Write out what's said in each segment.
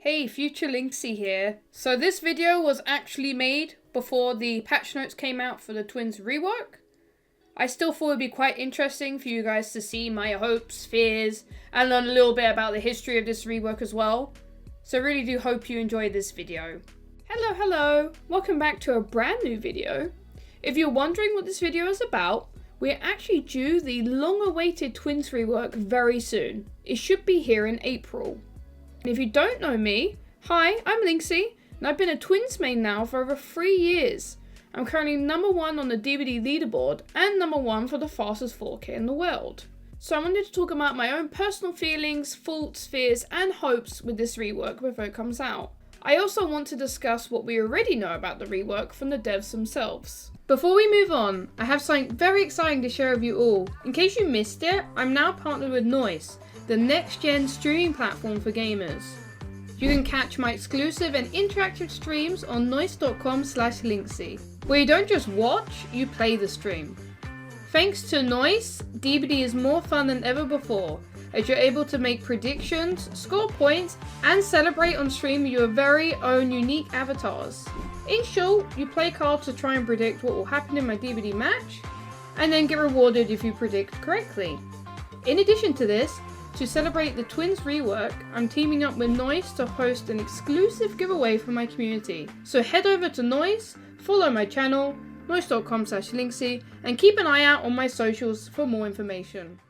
Hey, future Lynxi here. So this video was actually made before the patch notes came out for the Twins rework. I still thought it'd be quite interesting for you guys to see my hopes, fears, and learn a little bit about the history of this rework as well. So I really do hope you enjoy this video. Hello, welcome back to a brand new video. If you're wondering what this video is about, we're actually due the long-awaited Twins rework very soon. It should be here in April. And if you don't know me, hi, I'm Lynxi, and I've been a Twins main now for over 3 years. I'm currently #1 on the DVD leaderboard and #1 for the fastest 4K in the world. So I wanted to talk about my own personal feelings, thoughts, fears, and hopes with this rework before it comes out. I also want to discuss what we already know about the rework from the devs themselves. Before we move on, I have something very exciting to share with you all. In case you missed it, I'm now partnered with Noise, the next-gen streaming platform for gamers. You can catch my exclusive and interactive streams on noise.com/Lynxi, where you don't just watch, you play the stream. Thanks to Noise, DBD is more fun than ever before, as you're able to make predictions, score points, and celebrate on stream with your very own unique avatars. In short, you play cards to try and predict what will happen in my DBD match, and then get rewarded if you predict correctly. In addition to this, to celebrate the Twins rework, I'm teaming up with Noise to host an exclusive giveaway for my community. So head over to Noise, follow my channel, noise.com/Lynxi, and keep an eye out on my socials for more information.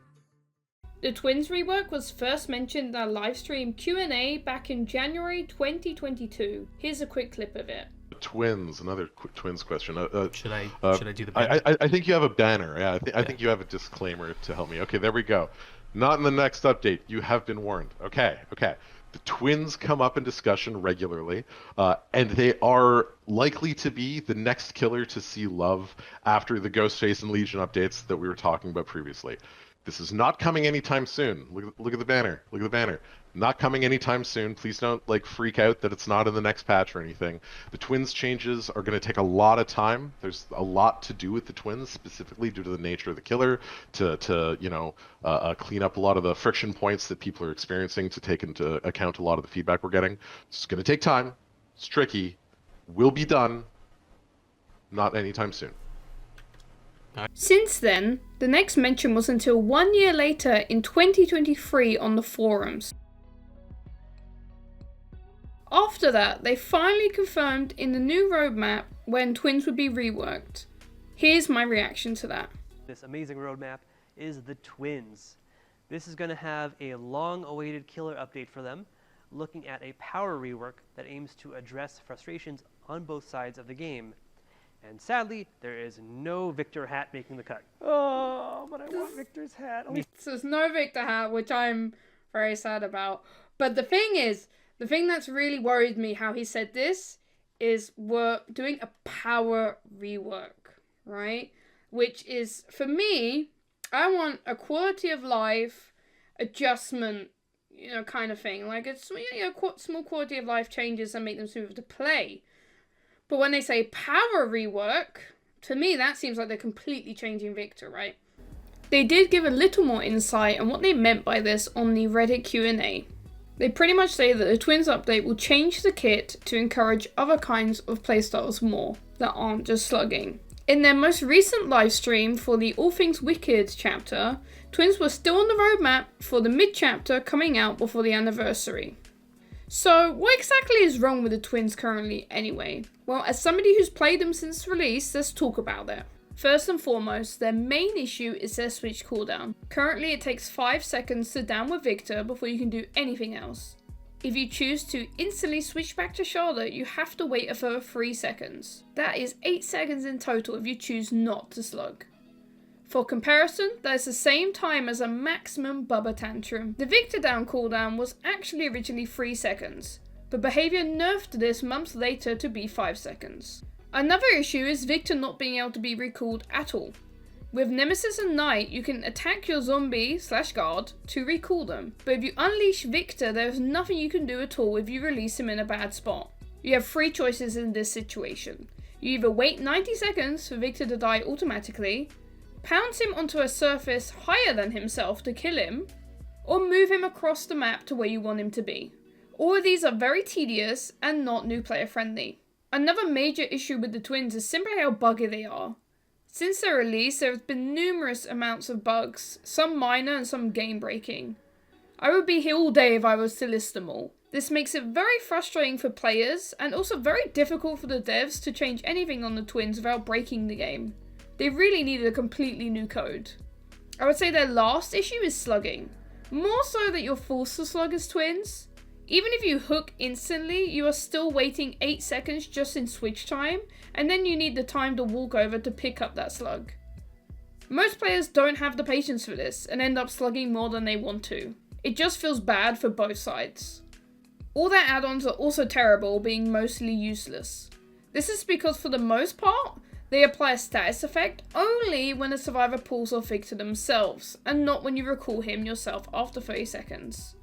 The Twins rework was first mentioned in our livestream Q&A back in January 2022. Here's a quick clip of it. Twins, another quick Twins question. Should I do the banner? I think you have a banner. Yeah, I think you have a disclaimer to help me. Okay, there we go. Not in the next update. You have been warned. Okay. The Twins come up in discussion regularly, and they are likely to be the next killer to see love after the Ghostface and Legion updates that we were talking about previously. This is not coming anytime soon. Look at the banner. Look at the banner. Not coming anytime soon. Please don't freak out that it's not in the next patch or anything. The Twins changes are going to take a lot of time. There's a lot to do with the Twins, specifically due to the nature of the killer, to clean up a lot of the friction points that people are experiencing, to take into account a lot of the feedback we're getting. It's going to take time. It's tricky. Will be done. Not anytime soon. Since then, the next mention was until 1 year later in 2023 on the forums. After that, they finally confirmed in the new roadmap when Twins would be reworked. Here's my reaction to that. This amazing roadmap is the Twins. This is going to have a long-awaited killer update for them, looking at a power rework that aims to address frustrations on both sides of the game. And sadly, there is no Victor hat making the cut. Oh, but I want Victor's hat. There's no Victor hat, which I'm very sad about. But the thing that's really worried me how he said this is we're doing a power rework, right? Which is, for me, I want a quality of life adjustment, kind of thing. Like it's, small quality of life changes and make them smoother to play. But when they say power rework, to me that seems like they're completely changing Victor, right? They did give a little more insight on what they meant by this on the Reddit Q&A. They pretty much say that the Twins update will change the kit to encourage other kinds of playstyles more, that aren't just slugging. In their most recent livestream for the All Things Wicked chapter, Twins were still on the roadmap for the mid-chapter coming out before the anniversary. So, what exactly is wrong with the Twins currently anyway? Well, as somebody who's played them since release, let's talk about it. First and foremost, their main issue is their switch cooldown. Currently, it takes 5 seconds to down with Victor before you can do anything else. If you choose to instantly switch back to Charlotte, you have to wait a further 3 seconds. That is 8 seconds in total if you choose not to slug. For comparison, that is the same time as a maximum Bubba Tantrum. The Victor down cooldown was actually originally 3 seconds, but behavior nerfed this months later to be 5 seconds. Another issue is Victor not being able to be recalled at all. With Nemesis and Knight, you can attack your zombie/guard to recall them, but if you unleash Victor, there is nothing you can do at all if you release him in a bad spot. You have 3 choices in this situation. You either wait 90 seconds for Victor to die automatically, pounce him onto a surface higher than himself to kill him, or move him across the map to where you want him to be. All of these are very tedious and not new player friendly. Another major issue with the twins is simply how buggy they are. Since their release, there have been numerous amounts of bugs, some minor and some game breaking. I would be here all day if I was to list them all. This makes it very frustrating for players and also very difficult for the devs to change anything on the twins without breaking the game. They really needed a completely new code. I would say their last issue is slugging. More so that you're forced to slug as twins. Even if you hook instantly, you are still waiting 8 seconds just in switch time, and then you need the time to walk over to pick up that slug. Most players don't have the patience for this and end up slugging more than they want to. It just feels bad for both sides. All their add-ons are also terrible, being mostly useless. This is because for the most part, they apply a status effect only when a survivor pulls off Victor themselves, and not when you recall him yourself after 30 seconds.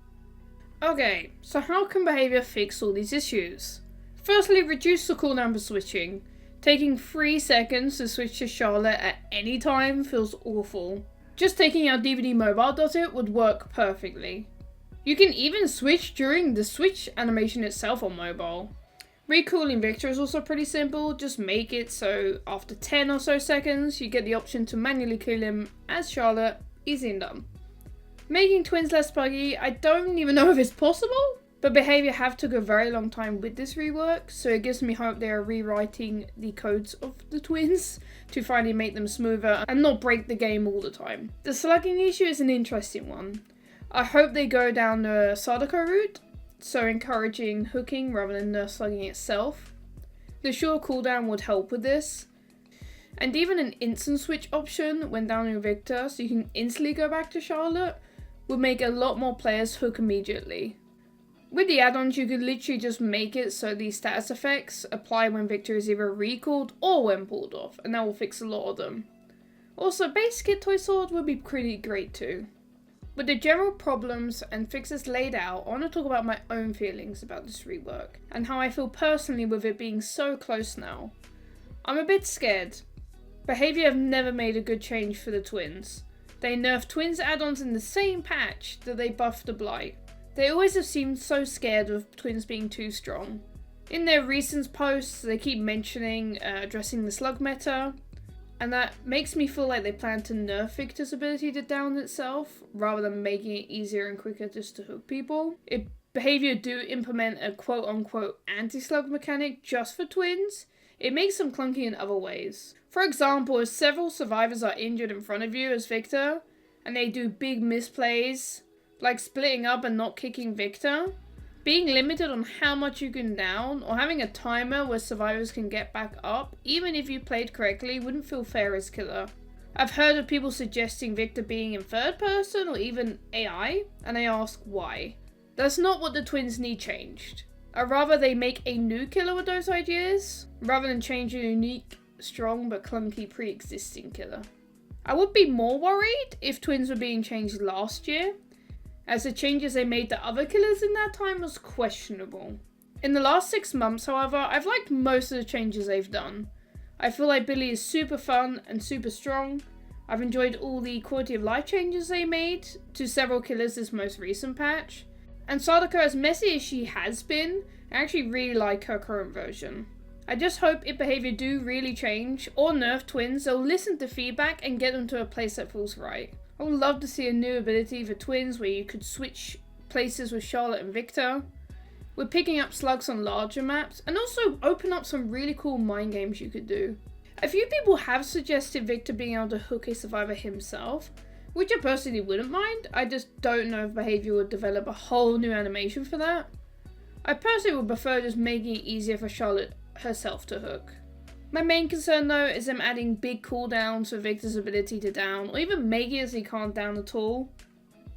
Okay, so how can behavior fix all these issues? Firstly, reduce the cooldown for switching. Taking 3 seconds to switch to Charlotte at any time feels awful. Just taking out DVD Mobile does it would work perfectly. You can even switch during the switch animation itself on mobile. Recalling Victor is also pretty simple, just make it so after 10 or so seconds you get the option to manually kill him as Charlotte, easy and done. Making twins less buggy, I don't even know if it's possible, but behavior have took a very long time with this rework, so it gives me hope they are rewriting the codes of the twins to finally make them smoother and not break the game all the time. The slugging issue is an interesting one. I hope they go down the Sadako route, so encouraging hooking rather than the slugging itself. The short cooldown would help with this. And even an instant switch option when downing Victor so you can instantly go back to Charlotte would make a lot more players hook immediately. With the add-ons you could literally just make it so the status effects apply when Victor is either recalled or when pulled off, and that will fix a lot of them. Also, base kit toy sword would be pretty great too. With the general problems and fixes laid out, I want to talk about my own feelings about this rework, and how I feel personally with it being so close now. I'm a bit scared. Behavior have never made a good change for the twins. They nerfed twins add-ons in the same patch that they buffed the blight. They always have seemed so scared of twins being too strong. In their recent posts, they keep mentioning addressing the slug meta, and that makes me feel like they plan to nerf Victor's ability to down itself, rather than making it easier and quicker just to hook people. If behavior do implement a quote-unquote anti-slug mechanic just for twins, it makes them clunky in other ways. For example, if several survivors are injured in front of you as Victor, and they do big misplays, like splitting up and not kicking Victor, being limited on how much you can down, or having a timer where survivors can get back up, even if you played correctly, wouldn't feel fair as killer. I've heard of people suggesting Victor being in third person or even AI, and I ask why. That's not what the twins need changed. I'd rather they make a new killer with those ideas, rather than change a unique, strong but clunky pre-existing killer. I would be more worried if twins were being changed last year, as the changes they made to other killers in that time was questionable. In the last 6 months, however, I've liked most of the changes they've done. I feel like Billy is super fun and super strong. I've enjoyed all the quality of life changes they made to several killers this most recent patch. And Sadako, as messy as she has been, I actually really like her current version. I just hope if behavior do really change, or nerf twins, they'll listen to feedback and get them to a place that feels right. I would love to see a new ability for twins where you could switch places with Charlotte and Victor. We're picking up slugs on larger maps, and also open up some really cool mind games you could do. A few people have suggested Victor being able to hook a survivor himself, which I personally wouldn't mind. I just don't know if behavior would develop a whole new animation for that. I personally would prefer just making it easier for Charlotte herself to hook. My main concern though is them adding big cooldowns for Victor's ability to down, or even making it so he can't down at all.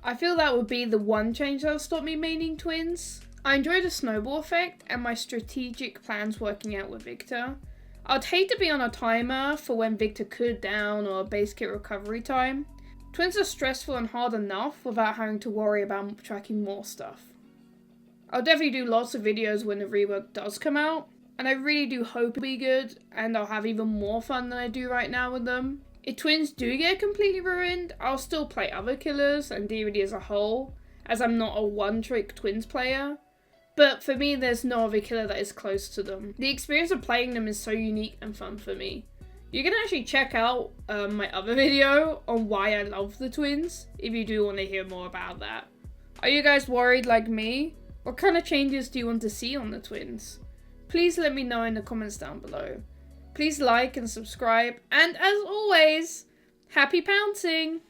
I feel that would be the one change that will stop me maining twins. I enjoy the snowball effect and my strategic plans working out with Victor. I'd hate to be on a timer for when Victor could down or a base kit recovery time. Twins are stressful and hard enough without having to worry about tracking more stuff. I'll definitely do lots of videos when the rework does come out, and I really do hope it'll be good, and I'll have even more fun than I do right now with them. If twins do get completely ruined, I'll still play other killers and DVD as a whole, as I'm not a one-trick twins player. But for me, there's no other killer that is close to them. The experience of playing them is so unique and fun for me. You can actually check out my other video on why I love the twins, if you do want to hear more about that. Are you guys worried like me? What kind of changes do you want to see on the twins? Please let me know in the comments down below. Please like and subscribe, and as always, happy pouncing!